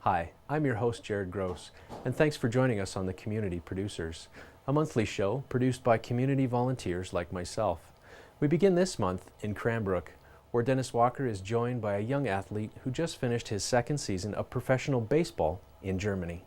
Hi, I'm your host Jared Gross, and thanks for joining us on The Community Producers, a monthly show produced by community volunteers like myself. We begin this month in Cranbrook, where Dennis Walker is joined by a young athlete who just finished his second season of professional baseball in Germany.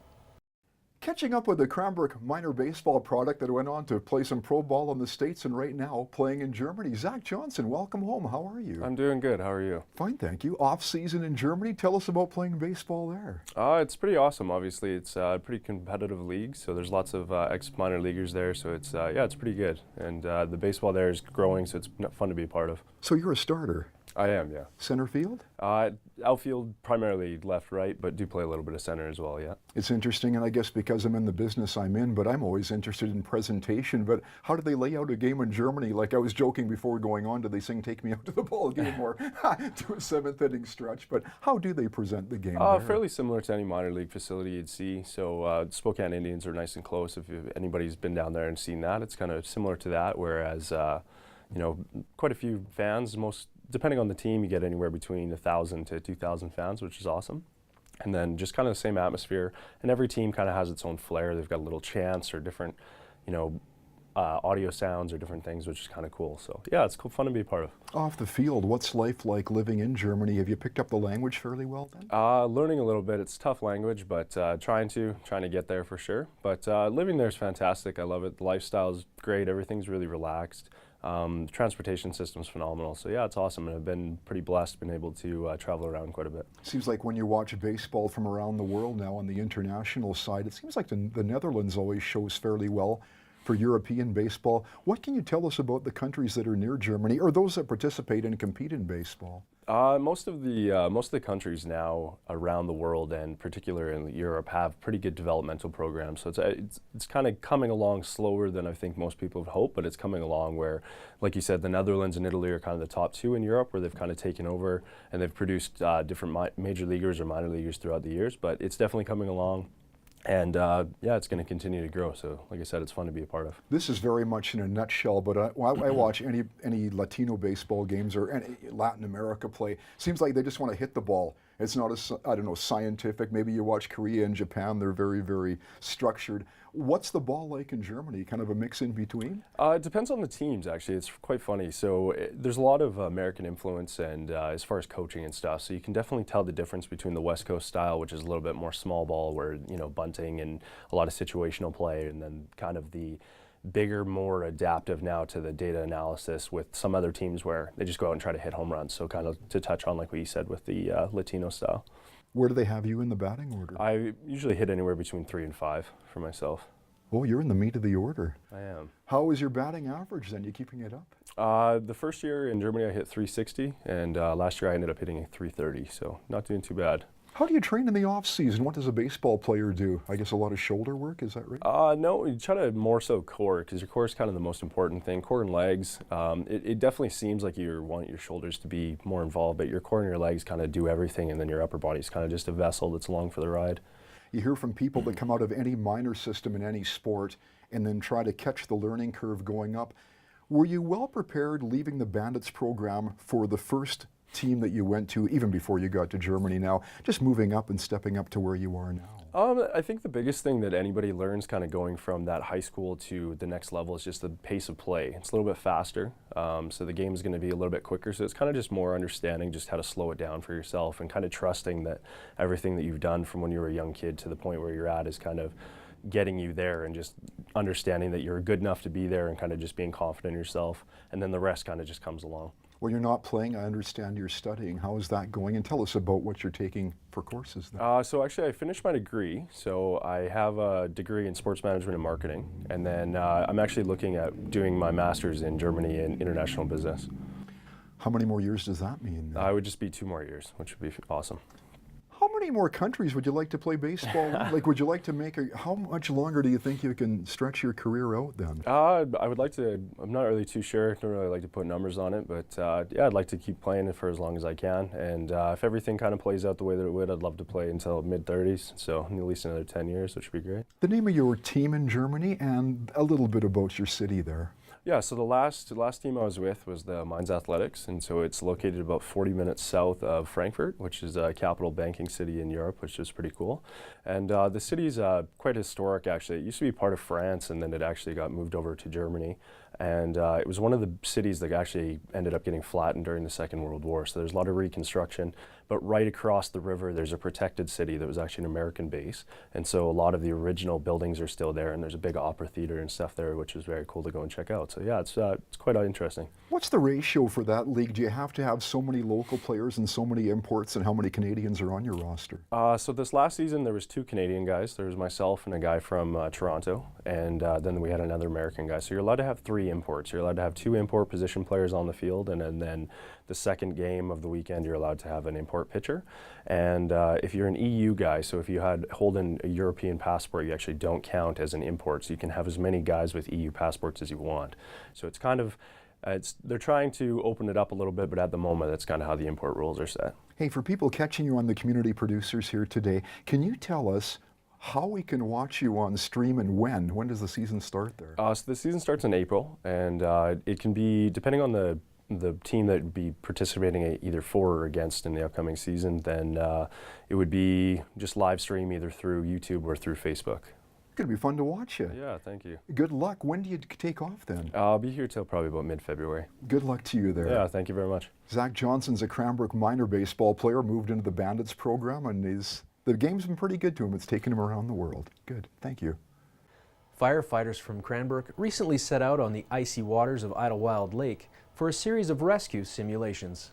Catching up with the Cranbrook minor baseball product that went on to play some pro ball in the States and right now playing in Germany. Zach Johnson, welcome home. How are you? I'm doing good. How are you? Fine, thank you. Off season in Germany. Tell us about playing baseball there. It's pretty awesome. Obviously, it's a pretty competitive league, so there's lots of ex-minor leaguers there. So it's it's pretty good, and the baseball there is growing, so it's fun to be a part of. So you're a starter. I am, yeah. Center field? Outfield, primarily left, right, but do play a little bit of center as well, yeah. It's interesting, and I guess because I'm in the business I'm in, but I'm always interested in presentation. But how do they lay out a game in Germany? Like I was joking before going on, do they sing "Take Me Out to the Ball Game" or do a seventh inning stretch? But how do they present the game there? Fairly similar to any minor league facility you'd see. So Spokane Indians are nice and close. If anybody's been down there and seen that, it's kind of similar to that, whereas quite a few fans, depending on the team, you get anywhere between 1,000 to 2,000 fans, which is awesome. And then just kind of the same atmosphere. And every team kind of has its own flair. They've got a little chants or different, audio sounds or different things, which is kind of cool. So yeah, it's cool, fun to be a part of. Off the field, what's life like living in Germany? Have you picked up the language fairly well then? Learning a little bit. It's a tough language, but trying to get there for sure. But living there is fantastic. I love it. The lifestyle is great. Everything's really relaxed. Transportation system's phenomenal. So yeah, it's awesome, and I've been pretty blessed, been able to travel around quite a bit. Seems like when you watch baseball from around the world now on the international side, it seems like the Netherlands always shows fairly well for European baseball. What can you tell us about the countries that are near Germany, or those that participate and compete in baseball? Most of the countries now around the world, and particularly in Europe, have pretty good developmental programs. So it's kind of coming along slower than I think most people would hope, but it's coming along where, like you said, the Netherlands and Italy are kind of the top two in Europe, where they've kind of taken over and they've produced different major leaguers or minor leaguers throughout the years. But it's definitely coming along. And it's going to continue to grow. So, like I said, it's fun to be a part of. This is very much in a nutshell, but I watch any Latino baseball games or any Latin America play. Seems like they just want to hit the ball. It's not as, scientific. Maybe you watch Korea and Japan, they're very, very structured. What's the ball like in Germany? Kind of a mix in between? It depends on the teams, actually. It's quite funny. So there's a lot of American influence, and as far as coaching and stuff, so you can definitely tell the difference between the West Coast style, which is a little bit more small ball, where, bunting and a lot of situational play, and then kind of the bigger, more adaptive now to the data analysis with some other teams where they just go out and try to hit home runs. So kind of to touch on like what you said with the Latino style. Where do they have you in the batting order? I usually hit anywhere between 3 and 5 for myself. Oh, you're in the meat of the order. I am. How is your batting average then? You keeping it up? The first year in Germany I hit 360, and last year I ended up hitting a 330, so not doing too bad. How do you train in the off season? What does a baseball player do? I guess a lot of shoulder work, is that right? No, you try to more so core, because your core is kind of the most important thing. Core and legs. It definitely seems like you want your shoulders to be more involved, but your core and your legs kind of do everything, and then your upper body is kind of just a vessel that's along for the ride. You hear from people that come out of any minor system in any sport and then try to catch the learning curve going up. Were you well prepared leaving the Bandits program for the first team that you went to, even before you got to Germany now, just moving up and stepping up to where you are now? I think the biggest thing that anybody learns kind of going from that high school to the next level is just the pace of play. It's a little bit faster, so the game is going to be a little bit quicker. So it's kind of just more understanding just how to slow it down for yourself and kind of trusting that everything that you've done from when you were a young kid to the point where you're at is kind of getting you there, and just understanding that you're good enough to be there and kind of just being confident in yourself, and then the rest kind of just comes along. Well, you're not playing. I understand you're studying. How is that going? And tell us about what you're taking for courses then. So actually, I finished my degree. So I have a degree in sports management and marketing. And then I'm actually looking at doing my master's in Germany in international business. How many more years does that mean? It would just be 2 more years, which would be awesome. How many more countries would you like to play baseball? Like, would you like to make how much longer do you think you can stretch your career out then? I would like to. I'm not really too sure. Don't really like to put numbers on it, but yeah, I'd like to keep playing it for as long as I can. And if everything kind of plays out the way that it would, I'd love to play until mid-30s, so at least another 10 years, which would be great. The name of your team in Germany and a little bit about your city there. Yeah, so the last team I was with was the Mines Athletics, and so it's located about 40 minutes south of Frankfurt, which is a capital banking city in Europe, which is pretty cool. And the city's quite historic, actually. It used to be part of France, and then it actually got moved over to Germany. And it was one of the cities that actually ended up getting flattened during the Second World War, so there's a lot of reconstruction. But right across the river, there's a protected city that was actually an American base. And so a lot of the original buildings are still there, and there's a big opera theater and stuff there, which is very cool to go and check out. So yeah, it's quite interesting. What's the ratio for that league? Do you have to have so many local players and so many imports, and how many Canadians are on your roster? So this last season, there was 2 Canadian guys. There was myself and a guy from Toronto, and then we had another American guy. So you're allowed to have 3 imports. You're allowed to have 2 import position players on the field, and then the second game of the weekend, you're allowed to have an import pitcher. And if you're an EU guy, so if you hold a European passport, you actually don't count as an import. So you can have as many guys with EU passports as you want. So it's kind of, they're trying to open it up a little bit, but at the moment, that's kind of how the import rules are set. Hey, for people catching you on the Community Producers here today, can you tell us how we can watch you on stream and when? When does the season start there? So the season starts in April, and it can be, depending on the team that would be participating either for or against in the upcoming season, then it would be just live stream either through YouTube or through Facebook. It's going to be fun to watch you. Yeah, thank you. Good luck. When do you take off then? I'll be here till probably about mid-February. Good luck to you there. Yeah, thank you very much. Zach Johnson's a Cranbrook minor baseball player, moved into the Bandits program, and the game's been pretty good to him. It's taken him around the world. Good. Thank you. Firefighters from Cranbrook recently set out on the icy waters of Idlewild Lake for a series of rescue simulations.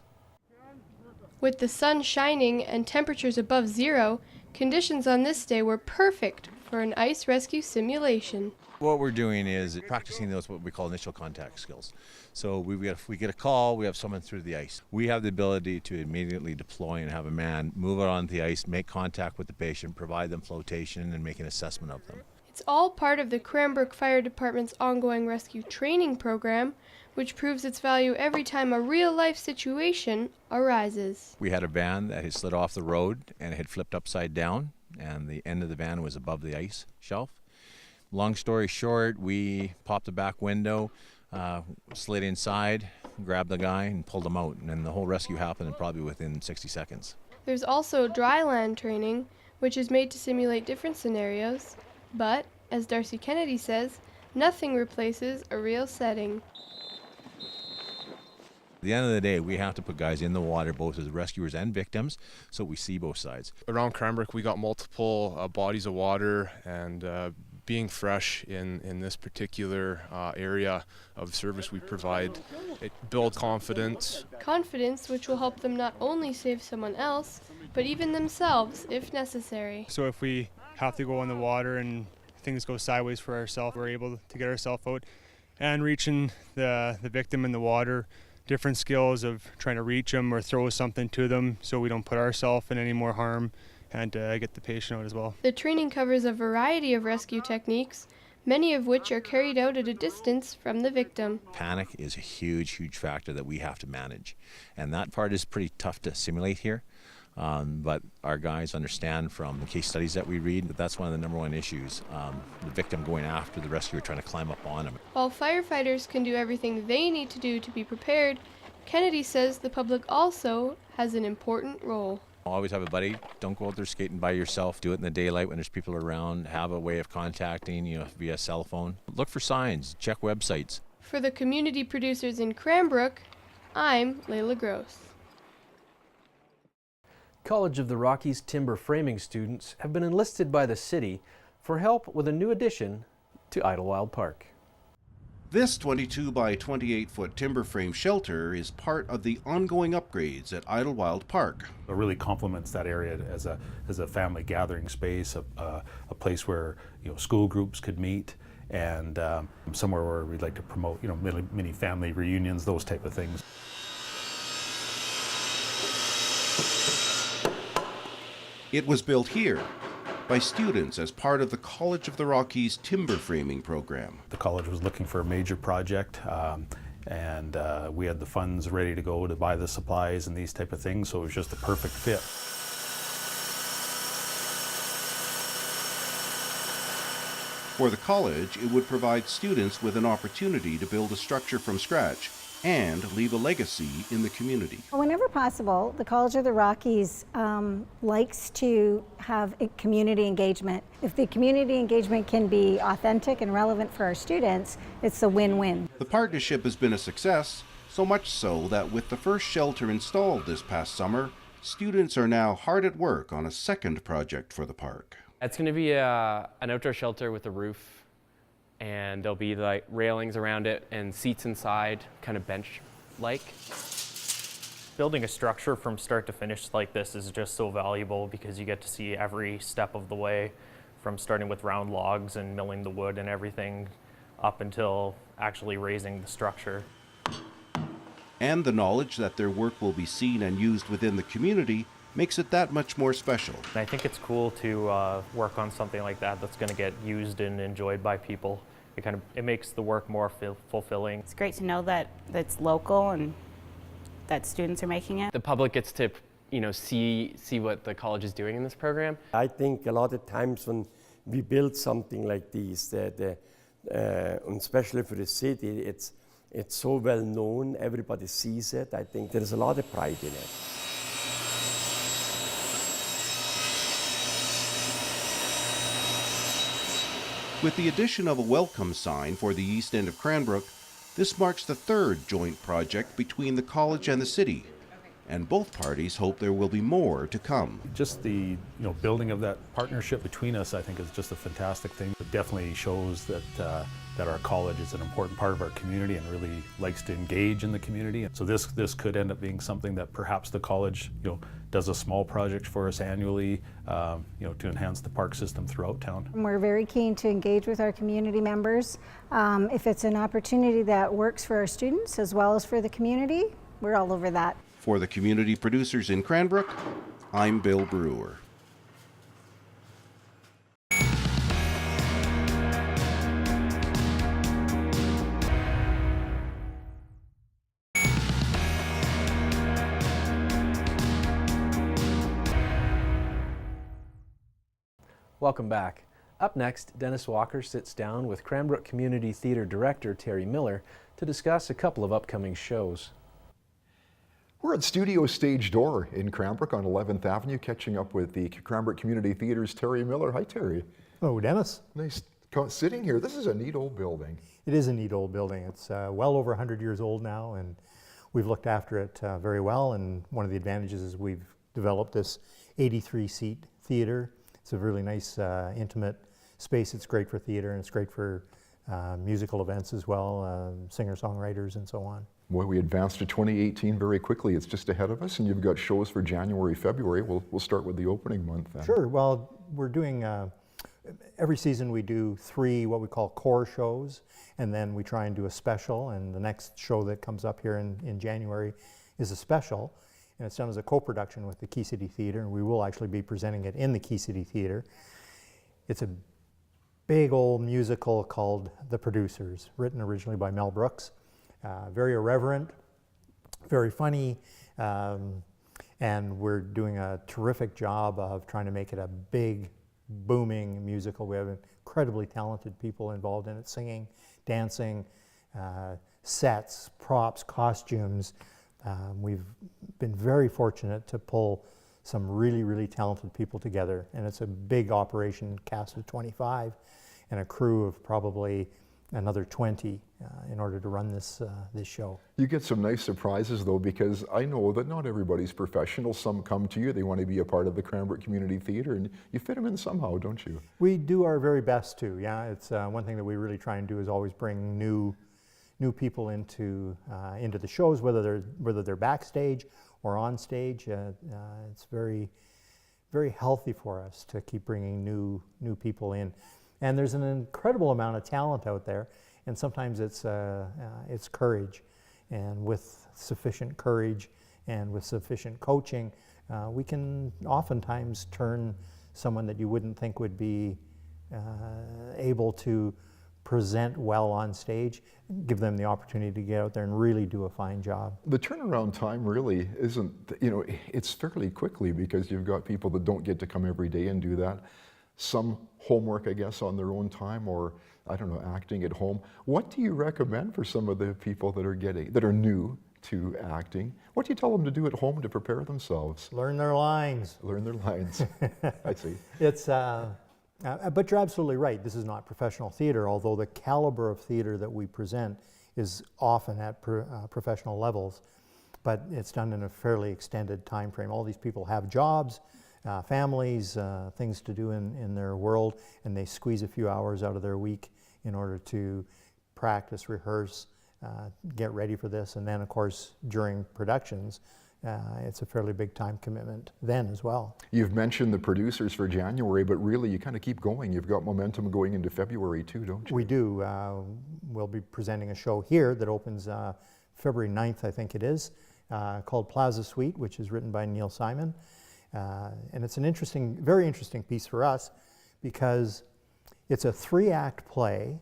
With the sun shining and temperatures above 0, conditions on this day were perfect for an ice rescue simulation. What we're doing is practicing those what we call initial contact skills. So we get a call, we have someone through the ice. We have the ability to immediately deploy and have a man move out on the ice, make contact with the patient, provide them flotation, and make an assessment of them. It's all part of the Cranbrook Fire Department's ongoing rescue training program, which proves its value every time a real-life situation arises. We had a van that had slid off the road and it had flipped upside down, and the end of the van was above the ice shelf. Long story short, we popped the back window, slid inside, grabbed the guy, and pulled him out. And then the whole rescue happened probably within 60 seconds. There's also dry land training, which is made to simulate different scenarios. But, as Darcy Kennedy says, nothing replaces a real setting. At the end of the day, we have to put guys in the water, both as rescuers and victims, so we see both sides. Around Cranbrook, we got multiple bodies of water, and being fresh in this particular area of service we provide, it builds confidence. Confidence which will help them not only save someone else, but even themselves if necessary. So if we have to go in the water and things go sideways for ourselves, we're able to get ourselves out and reaching the victim in the water. Different skills of trying to reach them or throw something to them so we don't put ourselves in any more harm, and get the patient out as well. The training covers a variety of rescue techniques, many of which are carried out at a distance from the victim. Panic is a huge, huge factor that we have to manage, and that part is pretty tough to simulate here. But our guys understand from the case studies that we read that that's one of the #1 issues, the victim going after the rescuer trying to climb up on him. While firefighters can do everything they need to do to be prepared, Kennedy says the public also has an important role. Always have a buddy. Don't go out there skating by yourself. Do it in the daylight when there's people around. Have a way of contacting, via cell phone. Look for signs. Check websites. For the Community Producers in Cranbrook, I'm Layla Gross. College of the Rockies timber framing students have been enlisted by the city for help with a new addition to Idlewild Park. This 22 by 28 foot timber frame shelter is part of the ongoing upgrades at Idlewild Park. It really complements that area as a family gathering space, a place where school groups could meet, and somewhere where we'd like to promote mini family reunions, those type of things. It was built here by students as part of the College of the Rockies timber framing program. The college was looking for a major project, and we had the funds ready to go to buy the supplies and these type of things, so it was just the perfect fit. For the college, it would provide students with an opportunity to build a structure from scratch and leave a legacy in the community. Whenever possible, the College of the Rockies likes to have a community engagement. If the community engagement can be authentic and relevant for our students, it's a win-win. The partnership has been a success, so much so that with the first shelter installed this past summer, students are now hard at work on a second project for the park. It's going to be an outdoor shelter with a roof, and there'll be like railings around it and seats inside, kind of bench-like. Building a structure from start to finish like this is just so valuable because you get to see every step of the way, from starting with round logs and milling the wood and everything up until actually raising the structure. And the knowledge that their work will be seen and used within the community makes it that much more special. I think it's cool to work on something like that that's going to get used and enjoyed by people. It makes the work more fulfilling. It's great to know that it's local and that students are making it. The public gets to, see what the college is doing in this program. I think a lot of times when we build something like this, and especially for the city, it's so well known, everybody sees it. I think there's a lot of pride in it. With the addition of a welcome sign for the east end of Cranbrook, this marks the third joint project between the college and the city, and both parties hope there will be more to come. Just the building of that partnership between us, I think, is just a fantastic thing. It definitely shows that that our college is an important part of our community and really likes to engage in the community. And so this could end up being something that perhaps the college does a small project for us annually, to enhance the park system throughout town. We're very keen to engage with our community members. If it's an opportunity that works for our students as well as for the community, we're all over that. For the community producers in Cranbrook, I'm Bill Brewer. Welcome back. Up next, Dennis Walker sits down with Cranbrook Community Theatre Director Terry Miller to discuss a couple of upcoming shows. We're at Studio Stage Door in Cranbrook on 11th Avenue, catching up with the Cranbrook Community Theatre's Terry Miller. Hi, Terry. Oh, Dennis. Nice sitting here. This is a neat old building. It is a neat old building. It's well over 100 years old now, and we've looked after it very well. And one of the advantages is we've developed this 83-seat theater. It's a really nice, intimate space. It's great for theater, and it's great for musical events as well, singer-songwriters and so on. Boy, we advanced to 2018 very quickly. It's just ahead of us, and you've got shows for January, February. We'll start with the opening month then. Sure. Well, we're doing, every season we do 3 what we call core shows, and then we try and do a special, and the next show that comes up here in January is a special. And it's done as a co-production with the Key City Theatre, and we will actually be presenting it in the Key City Theatre. It's a big old musical called The Producers, written originally by Mel Brooks. Very irreverent, very funny, and we're doing a terrific job of trying to make it a big, booming musical. We have incredibly talented people involved in it, singing, dancing, sets, props, costumes. We've been very fortunate to pull some really, really talented people together, and it's a big operation, cast of 25, and a crew of probably another 20 in order to run this show. You get some nice surprises though, because I know that not everybody's professional. Some come to you, they want to be a part of the Cranbrook Community Theatre, and you fit them in somehow, don't you? We do our very best to, yeah. It's one thing that we really try and do is always bring new people into the shows, whether they're backstage or on stage. It's very, very healthy for us to keep bringing new people in. And there's an incredible amount of talent out there, and sometimes it's courage. And with sufficient courage and with sufficient coaching, we can oftentimes turn someone that you wouldn't think would be able to present well on stage, give them the opportunity to get out there and really do a fine job. The turnaround time really isn't, it's fairly quickly because you've got people that don't get to come every day and do that. some homework, I guess, on their own time, or I don't know, acting at home. What do you recommend for some of the people that are new to acting? What do you tell them to do at home to prepare themselves? Learn their lines. Learn their lines. I see. It's, but you're absolutely right. This is not professional theater, although the caliber of theater that we present is often at professional levels, but it's done in a fairly extended time frame. All these people have jobs, families, things to do in their world, and they squeeze a few hours out of their week in order to practice, rehearse, get ready for this, and then of course during productions it's a fairly big time commitment then as well. You've mentioned the producers for January, but really you kind of keep going. You've got momentum going into February too, don't you? We do. We'll be presenting a show here that opens February 9th, I think it is, called Plaza Suite, which is written by Neil Simon. And it's an interesting, very interesting piece for us because it's a 3-act play,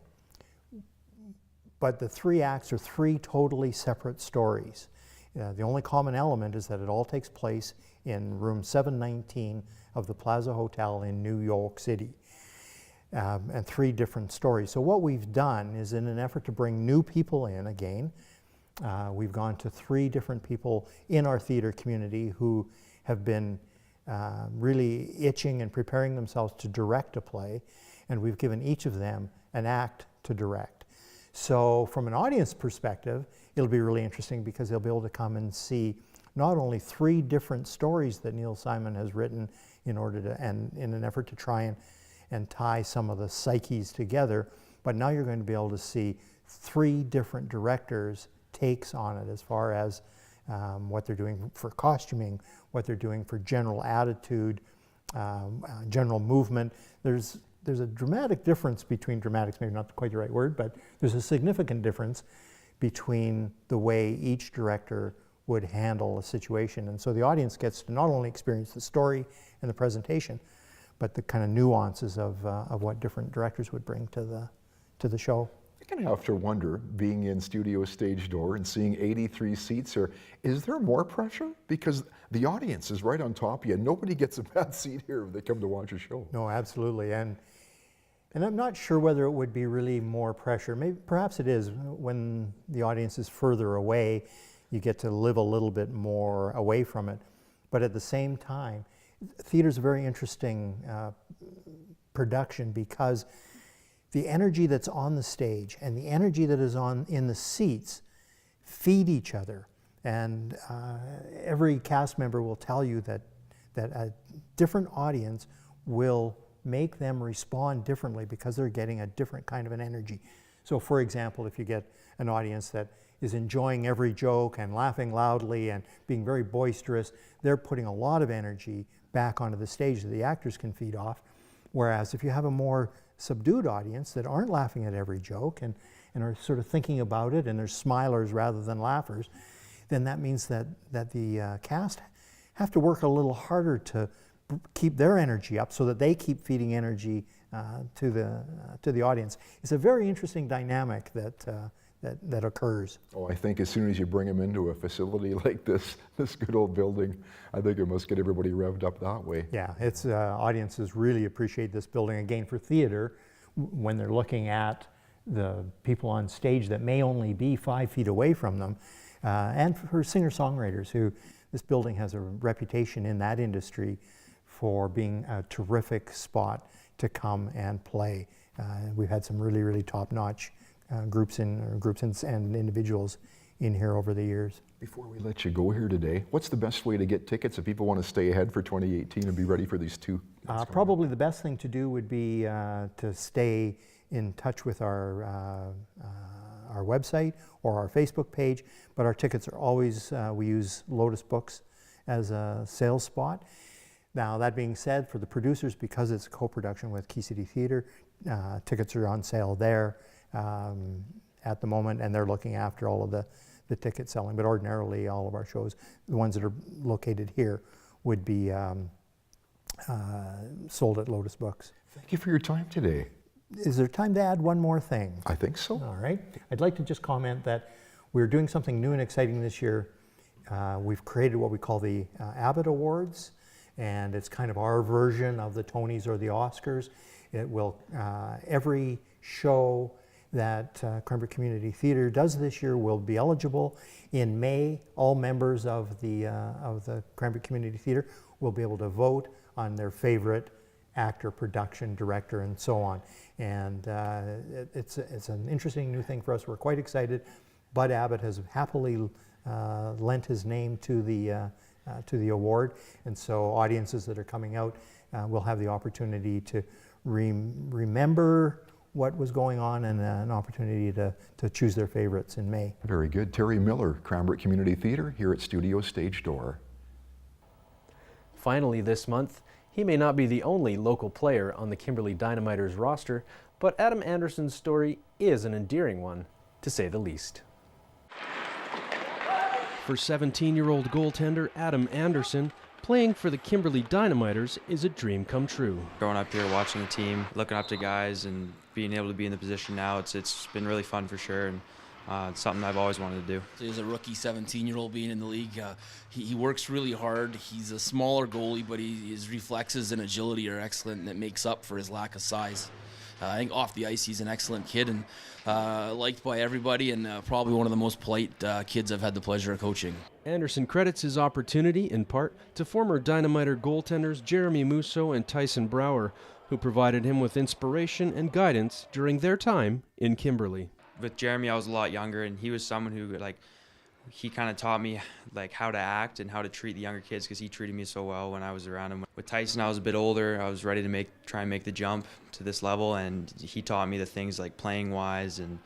but the 3 acts are 3 totally separate stories. The only common element is that it all takes place in room 719 of the Plaza Hotel in New York City, and 3 different stories. So what we've done is, in an effort to bring new people in again, we've gone to 3 different people in our theater community who have been really itching and preparing themselves to direct a play, and we've given each of them an act to direct. So from an audience perspective, it'll be really interesting because they'll be able to come and see not only 3 different stories that Neil Simon has written in order to, and in an effort to try and tie some of the psyches together, but now you're going to be able to see 3 different directors' takes on it as far as what they're doing for costuming, what they're doing for general attitude, general movement. There's a dramatic difference between, dramatic's maybe not quite the right word, but there's a significant difference between the way each director would handle a situation. And so the audience gets to not only experience the story and the presentation, but the kind of nuances of what different directors would bring to the show. I kind of have to wonder, being in studio stage door and seeing 83 seats here, is there more pressure? Because the audience is right on top of you. Nobody gets a bad seat here if they come to watch a show. No, absolutely. And I'm not sure whether it would be really more pressure. Maybe, perhaps it is. When the audience is further away, you get to live a little bit more away from it. But at the same time, theater's a very interesting production because the energy that's on the stage and the energy that is in the seats feed each other. And every cast member will tell you that a different audience will make them respond differently because they're getting a different kind of an energy. So for example, if you get an audience that is enjoying every joke and laughing loudly and being very boisterous, they're putting a lot of energy back onto the stage that the actors can feed off. Whereas if you have a more subdued audience that aren't laughing at every joke and are sort of thinking about it, and they're smilers rather than laughers, then that means that the cast have to work a little harder to keep their energy up so that they keep feeding energy to the audience. It's a very interesting dynamic that occurs. Oh, I think as soon as you bring them into a facility like this good old building, I think it must get everybody revved up that way. Yeah, it's audiences really appreciate this building. Again, for theater, when they're looking at the people on stage that may only be 5 feet away from them, and for singer-songwriters who, this building has a reputation in that industry for being a terrific spot to come and play. We've had some really, really top-notch groups and individuals in here over the years. Before we let you go here today, what's the best way to get tickets if people want to stay ahead for 2018 and be ready for these 2? Probably the best thing to do would be to stay in touch with our website or our Facebook page, but our tickets are always, we use Lotus Books as a sales spot. Now, that being said, for the producers, because it's a co-production with Key City Theatre, tickets are on sale there at the moment, and they're looking after all of the ticket selling. But ordinarily, all of our shows, the ones that are located here, would be sold at Lotus Books. Thank you for your time today. Is there time to add one more thing? I think so. All right. I'd like to just comment that we're doing something new and exciting this year. We've created what we call the Abbott Awards. and it's kind of our version of the Tonys or the Oscars. It will, every show that Cranbrook Community Theatre does this year will be eligible. In May, all members of the Cranbrook Community Theatre will be able to vote on their favorite actor, production, director, and so on. And it's an interesting new thing for us. We're quite excited. Bud Abbott has happily lent his name to the award, and so audiences that are coming out will have the opportunity to remember what was going on and an opportunity to choose their favorites in May. Very good. Terry Miller, Cranbrook Community Theatre, here at Studio Stage Door. Finally this month, he may not be the only local player on the Kimberley Dynamiters roster, but Adam Andersen's story is an endearing one, to say the least. For 17-year-old goaltender Adam Andersen, playing for the Kimberley Dynamiters is a dream come true. Growing up here, watching the team, looking up to guys, and being able to be in the position now, it's been really fun for sure, and it's something I've always wanted to do. As a rookie 17-year-old being in the league, he works really hard. He's a smaller goalie, but his reflexes and agility are excellent, and it makes up for his lack of size. I think off the ice he's an excellent kid and liked by everybody, and probably one of the most polite kids I've had the pleasure of coaching. Andersen credits his opportunity in part to former Dynamiter goaltenders Jeremy Musso and Tyson Brower, who provided him with inspiration and guidance during their time in Kimberley. With Jeremy, I was a lot younger, and he was someone who, he kind of taught me how to act and how to treat the younger kids, because he treated me so well when I was around him. With Tyson, I was a bit older. I was ready to try and make the jump to this level, and he taught me the things like playing wise and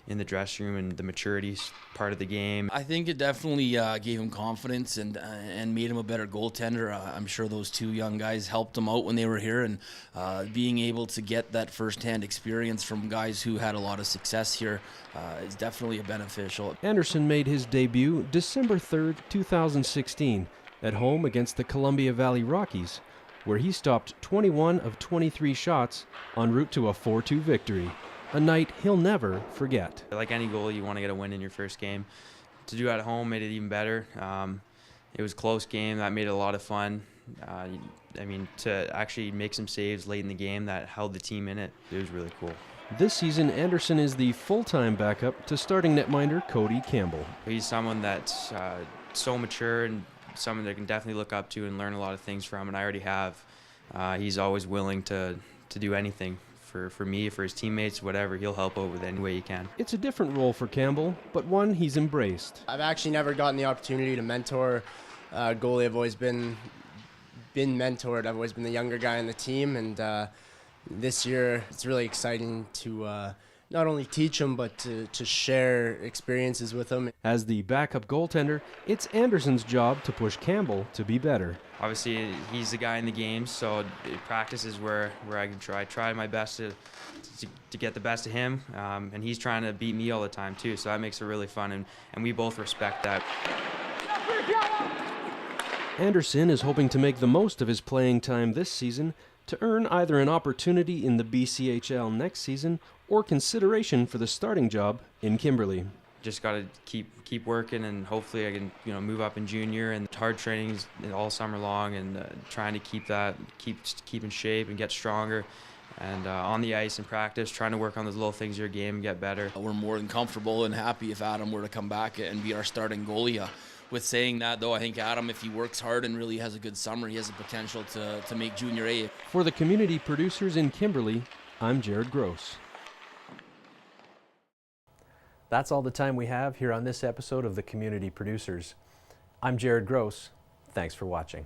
in the dressing room and the maturity part of the game. I think it definitely gave him confidence and made him a better goaltender. I'm sure those two young guys helped him out when they were here, and being able to get that first-hand experience from guys who had a lot of success here is definitely a beneficial. Andersen made his debut December 3rd, 2016, at home against the Columbia Valley Rockies, where he stopped 21 of 23 shots en route to a 4-2 victory. A night he'll never forget. Like any goalie, you want to get a win in your first game. To do it at home made it even better. It was a close game. That made it a lot of fun. To actually make some saves late in the game that held the team in it, it was really cool. This season, Andersen is the full-time backup to starting netminder Cody Campbell. He's someone that's so mature and someone that I can definitely look up to and learn a lot of things from, and I already have. He's always willing to do anything. For me, for his teammates, whatever, he'll help out with any way he can. It's a different role for Campbell, but one he's embraced. I've actually never gotten the opportunity to mentor a goalie. I've always been mentored. I've always been the younger guy on the team, and this year it's really exciting to not only teach him, but to share experiences with him. As the backup goaltender, it's Andersen's job to push Campbell to be better. Obviously, he's the guy in the game, so practice is where I can try my best to get the best of him, and he's trying to beat me all the time too, so that makes it really fun, and we both respect that. Andersen is hoping to make the most of his playing time this season to earn either an opportunity in the BCHL next season or consideration for the starting job in Kimberley. Just got to keep working, and hopefully I can move up in junior, and hard training all summer long, and trying to keep in shape and get stronger, and on the ice and practice, trying to work on those little things of your game and get better. We're more than comfortable and happy if Adam were to come back and be our starting goalie. With saying that, though, I think Adam, if he works hard and really has a good summer, he has the potential to make Junior A. For the community producers in Kimberley, I'm Jared Gross. That's all the time we have here on this episode of The Community Producers. I'm Jared Gross. Thanks for watching.